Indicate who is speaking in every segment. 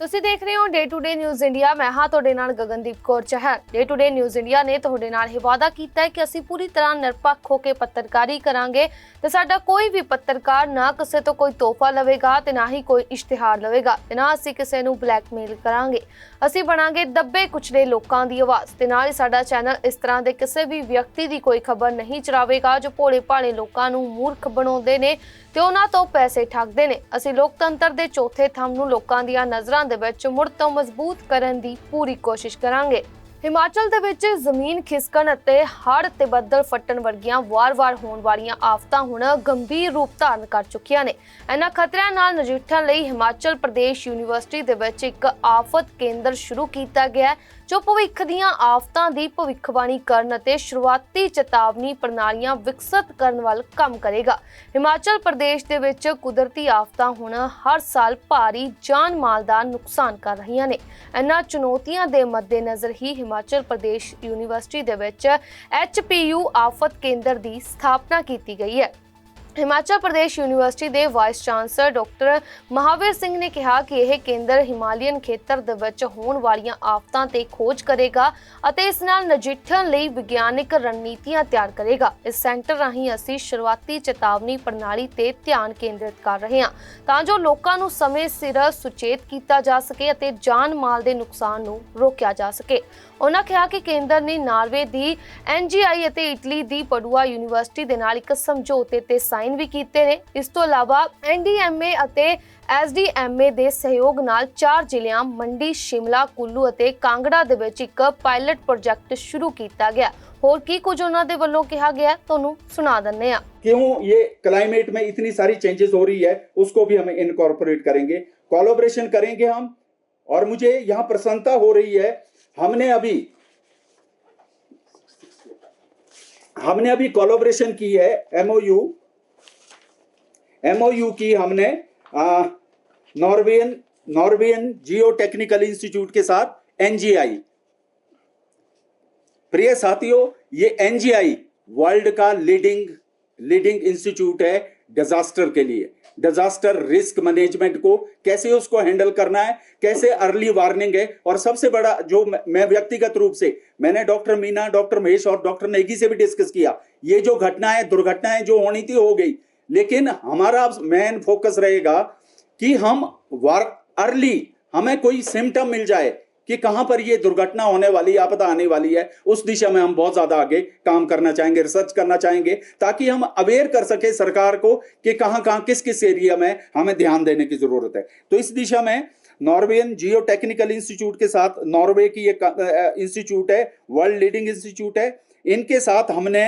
Speaker 1: ਤੁਸੀਂ ਦੇਖ ਰਹੇ ਹੋ day to day news India. ਮੈਂ ਹਾਂ ਤੁਹਾਡੇ ਨਾਲ Gagandeep Kaur Chahal. Day to day news India ਨੇ ਤੁਹਾਡੇ ਨਾਲ ਇਹ ਵਾਅਦਾ ਕੀਤਾ ਹੈ ਕਿ ਅਸੀਂ ਪੂਰੀ ਤਰ੍ਹਾਂ ਨਿਰਪੱਖ ਹੋ ਕੇ ਪੱਤਰਕਾਰੀ ਕਰਾਂਗੇ ਤੇ ਸਾਡਾ ਕੋਈ ਵੀ ਪੱਤਰਕਾਰ ਨਾ ਕਿਸੇ ਤੋਂ ਕੋਈ ਤੋਹਫਾ ਲਵੇਗਾ ਤੇ ਨਾ ਹੀ ਕੋਈ ਇਸ਼ਤਿਹਾਰ ਲਵੇਗਾ ਤੇ ਨਾ ਅਸੀਂ ਕਿਸੇ ਨੂੰ ਬਲੈਕਮੇਲ ਕਰਾਂਗੇ। ਅਸੀਂ ਬਣਾਂਗੇ ਦੱਬੇ ਕੁਚਲੇ ਲੋਕਾਂ ਦੀ ਆਵਾਜ਼ ਤੇ ਨਾਲ ਹੀ ਸਾਡਾ ਚੈਨਲ ਇਸ ਤਰ੍ਹਾਂ ਦੇ ਕਿਸੇ ਵੀ ਵਿਅਕਤੀ ਦੀ ਕੋਈ ਖਬਰ ਨਹੀਂ ਚਲਾਵੇਗਾ ਜੋ ਭੋਲੇ ਭਾਲੇ ਲੋਕਾਂ ਨੂੰ ਮੂਰਖ ਬਣਾਉਂਦੇ ਨੇ ਤੇ ਉਹਨਾਂ ਤੋਂ ਪੈਸੇ ਠੱਗਦੇ ਨੇ। ਅਸੀਂ ਲੋਕਤੰਤਰ ਦੇ ਚੌਥੇ ਥੰਮ ਨੂੰ ਲੋਕਾਂ ਦੀਆਂ ਨਜ਼ਰਾਂ ਦੇ ਵਿੱਚ ਮੁੜ ਤੋਂ ਮਜ਼ਬੂਤ ਕਰਨ ਦੀ ਪੂਰੀ ਕੋਸ਼ਿਸ਼ ਕਰਾਂਗੇ। ਹਿਮਾਚਲ ਦੇ ਵਿੱਚ ਜ਼ਮੀਨ ਖਿਸਕਣ ਅਤੇ ਹੜ੍ਹ ਤੇ ਬੱਦਲ ਫਟਣ ਵਰਗੀਆਂ ਵਾਰ-ਵਾਰ ਹੋਣ ਵਾਲੀਆਂ ਆਫਤਾਂ ਹੁਣ ਗੰਭੀਰ ਰੂਪ ਧਾਰਨ ਕਰ ਚੁੱਕੀਆਂ ਨੇ। ਇਹਨਾਂ ਖਤਰਿਆਂ ਨਾਲ ਨਜਿੱਠਣ ਲਈ ਹਿਮਾਚਲ ਪ੍ਰਦੇਸ਼ ਯੂਨੀਵਰਸਿਟੀ ਦੇ ਵਿੱਚ ਇੱਕ ਆਫਤ ਕੇਂਦਰ ਸ਼ੁਰੂ ਕੀਤਾ ਗਿਆ ਜੋ ਭਵਿੱਖ ਦੀਆਂ ਆਫਤਾਂ ਦੀ ਭਵਿੱਖਬਾਣੀ ਕਰਨ ਅਤੇ ਸ਼ੁਰੂਆਤੀ ਚੇਤਾਵਨੀ ਪ੍ਰਣਾਲੀਆਂ ਵਿਕਸਿਤ ਕਰਨ ਵੱਲ ਕੰਮ ਕਰੇਗਾ। ਹਿਮਾਚਲ ਪ੍ਰਦੇਸ਼ ਦੇ ਵਿੱਚ ਕੁਦਰਤੀ ਆਫਤਾਂ ਹੁਣ ਹਰ ਸਾਲ ਭਾਰੀ ਜਾਨ ਮਾਲ ਦਾ ਨੁਕਸਾਨ ਕਰ ਰਹੀਆਂ ਨੇ। ਇਹਨਾਂ ਚੁਣੌਤੀਆਂ ਦੇ ਮੱਦੇਨਜ਼ਰ ਹੀ ਹਿਮਾਚਲ ਪ੍ਰਦੇਸ਼ ਯੂਨੀਵਰਸਿਟੀ ਦੇ ਵਿੱਚ HPU ਆਫਤ ਕੇਂਦਰ ਦੀ ਸਥਾਪਨਾ ਕੀਤੀ ਗਈ ਹੈ। ਹਿਮਾਚਲ ਪ੍ਰਦੇਸ਼ ਯੂਨੀਵਰਸਿਟੀ ਦੇ vice chancellor doctor Mahavir Singh ਨੇ ਕਿਹਾ ਕਿ ਇਹ ਕੇਂਦਰ ਹਿਮਾਲੀਅਨ ਖੇਤਰ ਦੇ ਵਿੱਚ ਹੋਣ ਵਾਲੀਆਂ ਆਫਤਾਂ ਤੇ ਖੋਜ ਕਰੇਗਾ ਅਤੇ ਇਸ ਨਾਲ ਨਜਿੱਠਣ ਲਈ ਵਿਗਿਆਨਿਕ ਰਣਨੀਤੀਆਂ ਤਿਆਰ ਕਰੇਗਾ। ਇਸ ਸੈਂਟਰ ਰਾਹੀਂ ਅਸੀਂ ਸ਼ੁਰੂਆਤੀ ਚੇਤਾਵਨੀ ਪ੍ਰਣਾਲੀ ਤੇ ਧਿਆਨ ਕੇਂਦਰਿਤ ਕਰ ਰਹੇ ਹਾਂ ਤਾਂ ਜੋ ਲੋਕਾਂ ਨੂੰ ਸਮੇਂ ਸਿਰ ਸੁਚੇਤ ਕੀਤਾ ਜਾ ਸਕੇ ਅਤੇ ਜਾਨ ਮਾਲ ਦੇ ਨੁਕਸਾਨ ਨੂੰ ਰੋਕਿਆ ਜਾ ਸਕੇ। ਉਹਨਾਂ ਕਿਹਾ ਕਿ ਕੇਂਦਰ ਨੇ ਨਾਰਵੇ ਦੀ NGI ਅਤੇ ਇਟਲੀ ਦੀ ਪਡੂਆ ਯੂਨੀਵਰਸਿਟੀ ਦੇ ਨਾਲ ਇੱਕ ਸਮਝੌਤੇ ਤੇ ਸਾਈਨ ਵੀ ਕੀਤੇ ਨੇ। ਇਸ ਤੋਂ ਇਲਾਵਾ NDMA ਅਤੇ SDMA ਦੇ ਸਹਿਯੋਗ ਨਾਲ 4 ਜ਼ਿਲ੍ਹਿਆਂ ਮੰਡੀ, शिमला, कुल्लू ਅਤੇ ਕਾਂਗੜਾ ਦੇ ਵਿੱਚ ਇੱਕ ਪਾਇਲਟ प्रोजेक्ट शुरू ਕੀਤਾ ਗਿਆ। ਹੋਰ ਕੀ ਕੁਝ ਉਹਨਾਂ ਦੇ ਵੱਲੋਂ ਕਿਹਾ ਗਿਆ ਤੁਹਾਨੂੰ ਸੁਣਾ ਦਿੰਦੇ ਹਾਂ।
Speaker 2: क्यों ये क्लाइमेट में इतनी सारी चेंजेस हो रही है उसको भी हम इनकॉर्पोरेट करेंगे, कोलैबोरेशन करेंगे हम। और मुझे यहाँ प्रसन्नता हो रही है, हमने अभी कोलैबोरेशन की है, MOU की हमने नॉर्वेन जियो टेक्निकल इंस्टीट्यूट के साथ NGI। प्रिय साथियों, ये NGI वर्ल्ड का लीडिंग इंस्टीट्यूट है डिजास्टर के लिए। डिजास्टर रिस्क मैनेजमेंट को कैसे उसको हैंडल करना है, कैसे अर्ली वार्निंग है। और सबसे बड़ा जो मैं व्यक्तिगत रूप से मैंने डॉक्टर मीना, डॉक्टर महेश और डॉक्टर नेगी से भी डिस्कस किया, ये जो घटनाएं दुर्घटनाएं जो होनी थी हो गई, लेकिन हमारा मेन फोकस रहेगा कि हम अर्ली हमें कोई सिम्टम मिल जाए कि कहां पर ये दुर्घटना होने वाली, आपदा आने वाली है, उस दिशा में हम बहुत ज्यादा आगे काम करना चाहेंगे, रिसर्च करना चाहेंगे ताकि हम अवेयर कर सके सरकार को कि कहां किस एरिया में हमें ध्यान देने की जरूरत है। तो इस दिशा में नॉर्वेन जियो टेक्निकल इंस्टीट्यूट के साथ, नॉर्वे की एक इंस्टीट्यूट है, वर्ल्ड लीडिंग इंस्टीट्यूट है, इनके साथ हमने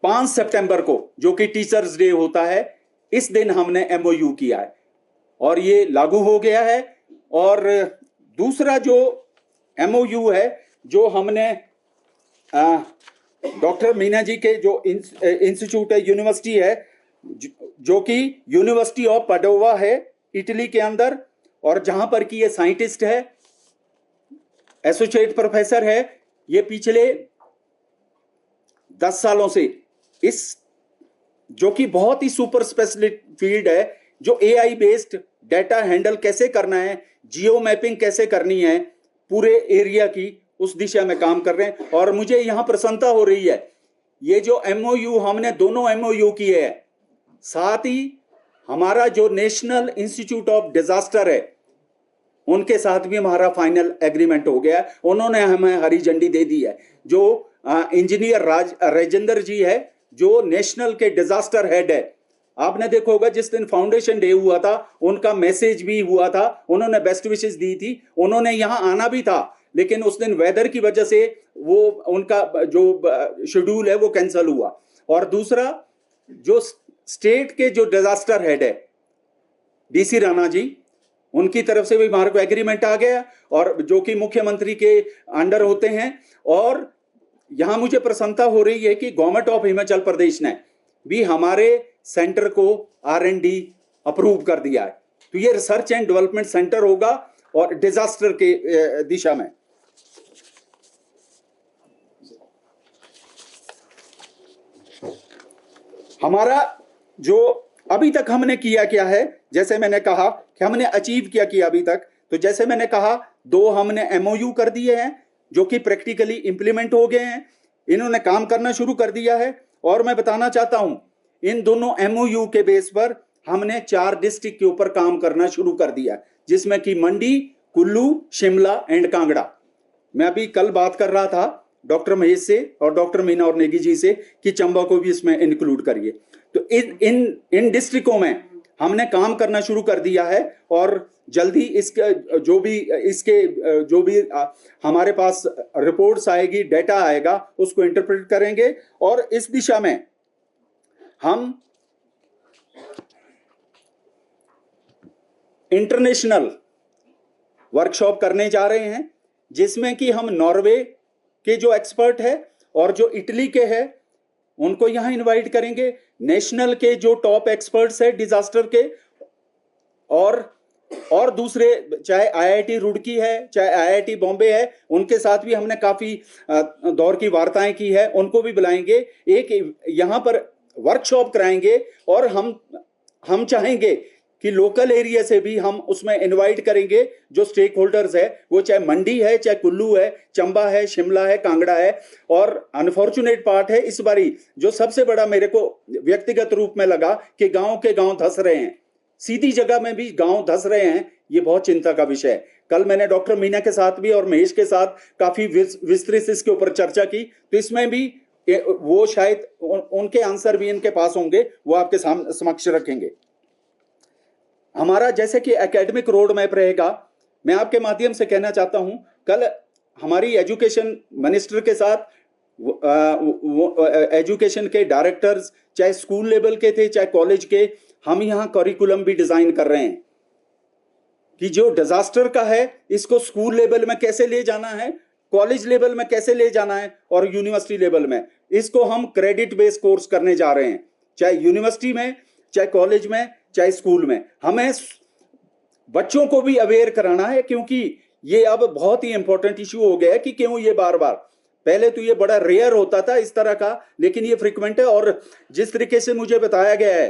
Speaker 2: 5 सितंबर को जो कि टीचर्स डे होता है, इस दिन हमने MOU किया है और ये लागू हो गया है। और दूसरा जो MOU है जो हमने डॉक्टर मीना जी के जो इंस्टीट्यूट है, यूनिवर्सिटी है, जो कि यूनिवर्सिटी ऑफ पडोवा है इटली के अंदर, और जहां पर कि ये साइंटिस्ट है, एसोसिएट प्रोफेसर है, ये पिछले 10 सालों से इस जो कि बहुत ही सुपर स्पेशलिस्ट फील्ड है, जो AI बेस्ड डाटा हैंडल कैसे करना है, जियो मैपिंग कैसे करनी है पूरे एरिया की, उस दिशा में काम कर रहे हैं। और मुझे यहां प्रसन्नता हो रही है, ये जो MOU हमने दोनों MOU किए हैं, साथ ही हमारा जो नेशनल इंस्टीट्यूट ऑफ डिजास्टर है उनके साथ भी हमारा फाइनल एग्रीमेंट हो गया है। उन्होंने हमें हरी झंडी दे दी है। जो इंजीनियर राजेंद्र जी है, जो नेशनल के डिजास्टर हेड है, आपने देखा होगा जिस दिन फाउंडेशन डे हुआ था उनका मैसेज भी हुआ था, उन्होंने बेस्ट विशेस दी थी, उन्होंने यहां आना भी था, लेकिन उस दिन वेदर की वजह से वो उनका जो शेड्यूल है वो कैंसिल हुआ। और दूसरा जो स्टेट के जो डिजास्टर हेड है DC राणा जी, उनकी तरफ से भी हमारे को एग्रीमेंट आ गया, और जो कि मुख्यमंत्री के अंडर होते हैं। और यहां मुझे प्रसन्नता हो रही है कि गवर्नमेंट ऑफ हिमाचल प्रदेश ने भी हमारे सेंटर को R&D अप्रूव कर दिया है। तो ये रिसर्च एंड डेवलपमेंट सेंटर होगा और डिजास्टर के दिशा में। हमारा जो अभी तक हमने किया क्या है, जैसे मैंने कहा कि हमने अचीव क्या किया अभी तक, तो जैसे मैंने कहा 2 हमने MOU कर दिए हैं जो कि प्रैक्टिकली इंप्लीमेंट हो गए हैं, इन्होंने काम करना शुरू कर दिया है। और मैं बताना चाहता हूं इन दोनों MOU के बेस पर हमने 4 डिस्ट्रिक्ट के ऊपर काम करना शुरू कर दिया, जिसमें कि मंडी, कुल्लू, शिमला एंड कांगड़ा। मैं अभी कल बात कर रहा था डॉक्टर महेश से और डॉक्टर मीना और नेगी जी से कि चंबा को भी इसमें इंक्लूड करिए। तो इन डिस्ट्रिक्टों में हमने काम करना शुरू कर दिया है और जल्दी इसके जो भी हमारे पास रिपोर्ट्स आएगी, डाटा आएगा, उसको इंटरप्रेट करेंगे और इस दिशा में हम इंटरनेशनल वर्कशॉप करने जा रहे हैं, जिसमें कि हम नॉर्वे के जो एक्सपर्ट है और जो इटली के हैं उनको यहां इनवाइट करेंगे, नेशनल के जो टॉप एक्सपर्ट्स है डिजास्टर के, और दूसरे चाहे IIT रुड़की है चाहे IIT बॉम्बे है, उनके साथ भी हमने काफी दौर की वार्ताएं की है, उनको भी बुलाएंगे, एक यहां पर वर्कशॉप कराएंगे। और हम चाहेंगे कि लोकल एरिया से भी हम उसमें इनवाइट करेंगे जो स्टेक होल्डर्स है, वो चाहे मंडी है, चाहे कुल्लू है, चंबा है, शिमला है, कांगड़ा है। और अनफॉर्चुनेट पार्ट है इस बारी जो सबसे बड़ा मेरे को व्यक्तिगत रूप में लगा कि गांव के गांव धंस रहे हैं, सीधी जगह में भी गांव धंस रहे हैं, ये बहुत चिंता का विषय है। कल मैंने डॉक्टर मीना के साथ भी और महेश के साथ काफी विस्तृत इसके ऊपर चर्चा की, तो इसमें भी वो शायद उनके आंसर भी इनके पास होंगे, वो आपके समक्ष रखेंगे। हमारा जैसे कि एकेडमिक रोड मैप रहेगा, मैं आपके माध्यम से कहना चाहता हूं, कल हमारी एजुकेशन मिनिस्टर के साथ एजुकेशन के डायरेक्टर्स, चाहे स्कूल लेवल के थे चाहे कॉलेज के, हम यहां करिकुलम भी डिजाइन कर रहे हैं कि जो डिजास्टर का है इसको स्कूल लेवल में कैसे ले जाना है, कॉलेज लेवल में कैसे ले जाना है और यूनिवर्सिटी लेवल में। इसको हम क्रेडिट बेस्ड कोर्स करने जा रहे हैं, चाहे यूनिवर्सिटी में, चाहे कॉलेज में, चाहे स्कूल में। हमें बच्चों को भी अवेयर कराना है, क्योंकि ये अब बहुत ही इंपॉर्टेंट इशू हो गया है कि क्यों ये बार बार, पहले तो ये बड़ा रेयर होता था इस तरह का, लेकिन ये फ्रीक्वेंट है। और जिस तरीके से मुझे बताया गया है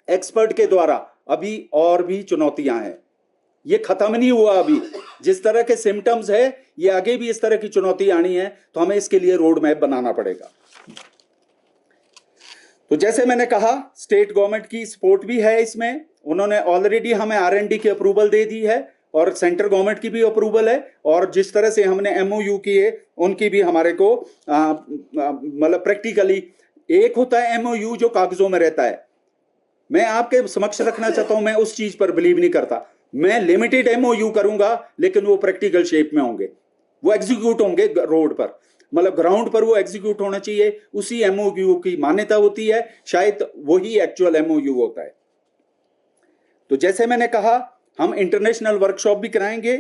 Speaker 2: एक्सपर्ट के द्वारा, अभी और भी चुनौतियां हैं, ये खत्म नहीं हुआ अभी। जिस तरह के सिम्टम्स है, ये आगे भी इस तरह की चुनौती आनी है, तो हमें इसके लिए रोड मैप बनाना पड़ेगा। तो जैसे मैंने कहा, स्टेट गवर्नमेंट की सपोर्ट भी है इसमें, उन्होंने ऑलरेडी हमें R&D की अप्रूवल दे दी है और सेंट्रल गवर्नमेंट की भी अप्रूवल है। और जिस तरह से हमने MOU किए उनकी भी हमारे को मतलब प्रैक्टिकली, एक होता है MOU जो कागजों में रहता है, मैं आपके समक्ष रखना चाहता हूं, मैं उस चीज पर बिलीव नहीं करता। मैं लिमिटेड MOU करूंगा, लेकिन वो प्रैक्टिकल शेप में होंगे, वो एग्जीक्यूट होंगे रोड पर, मतलब ग्राउंड पर वो एग्जीक्यूट होना चाहिए। उसी MOU की मान्यता होती है, शायद वही एक्चुअल MOU होता है। तो जैसे मैंने कहा, हम इंटरनेशनल वर्कशॉप भी कराएंगे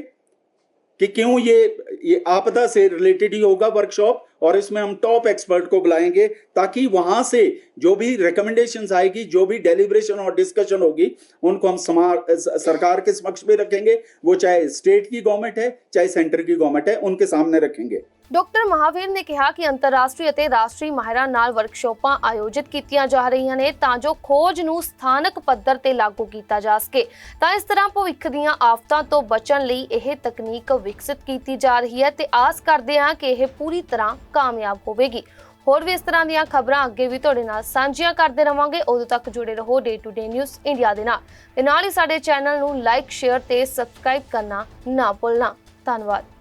Speaker 2: कि क्यों ये आपदा से रिलेटेड ही होगा वर्कशॉप, और इसमें हम टॉप एक्सपर्ट को बुलाएंगे ताकि वहां से जो भी रिकमेंडेशंस आएगी, जो भी डेलिब्रेशन और डिस्कशन होगी, उनको हम सरकार के समक्ष भी रखेंगे, वो चाहे स्टेट की गवर्नमेंट है चाहे सेंटर की गवर्नमेंट है, उनके सामने रखेंगे।
Speaker 1: ਡਾਕਟਰ ਮਹਾਵੀਰ ਨੇ ਕਿਹਾ ਕਿ ਅੰਤਰਰਾਸ਼ਟਰੀ ਅਤੇ ਰਾਸ਼ਟਰੀ ਮਾਹਿਰਾਂ ਨਾਲ ਵਰਕਸ਼ਾਪਾਂ ਆਯੋਜਿਤ ਕੀਤੀਆਂ ਜਾ ਰਹੀਆਂ ਨੇ ਤਾਂ ਜੋ ਖੋਜ ਨੂੰ ਸਥਾਨਕ ਪੱਧਰ ਤੇ ਲਾਗੂ ਕੀਤਾ ਜਾ ਸਕੇ। ਤਾਂ ਇਸ ਤਰ੍ਹਾਂ ਭਵਿੱਖ ਦੀਆਂ ਆਫਤਾਂ ਤੋਂ ਬਚਣ ਲਈ ਇਹ ਤਕਨੀਕ ਵਿਕਸਿਤ ਕੀਤੀ ਜਾ ਰਹੀ ਹੈ ਤੇ ਆਸ ਕਰਦੇ ਹਾਂ ਕਿ ਇਹ ਪੂਰੀ ਤਰ੍ਹਾਂ ਕਾਮਯਾਬ ਹੋਵੇਗੀ। ਹੋਰ ਵੀ ਇਸ ਤਰ੍ਹਾਂ ਦੀਆਂ ਖਬਰਾਂ ਅੱਗੇ ਵੀ ਤੁਹਾਡੇ ਨਾਲ ਸਾਂਝੀਆਂ ਕਰਦੇ ਰਵਾਂਗੇ। ਉਦੋਂ ਤੱਕ ਜੁੜੇ ਰਹੋ day to day news India ਦੇ ਨਾਲ ਤੇ ਨਾਲ ਹੀ ਸਾਡੇ ਚੈਨਲ ਨੂੰ ਲਾਈਕ, ਸ਼ੇਅਰ ਤੇ ਸਬਸਕ੍ਰਾਈਬ ਕਰਨਾ ਨਾ ਭੁੱਲਣਾ। ਧੰਨਵਾਦ।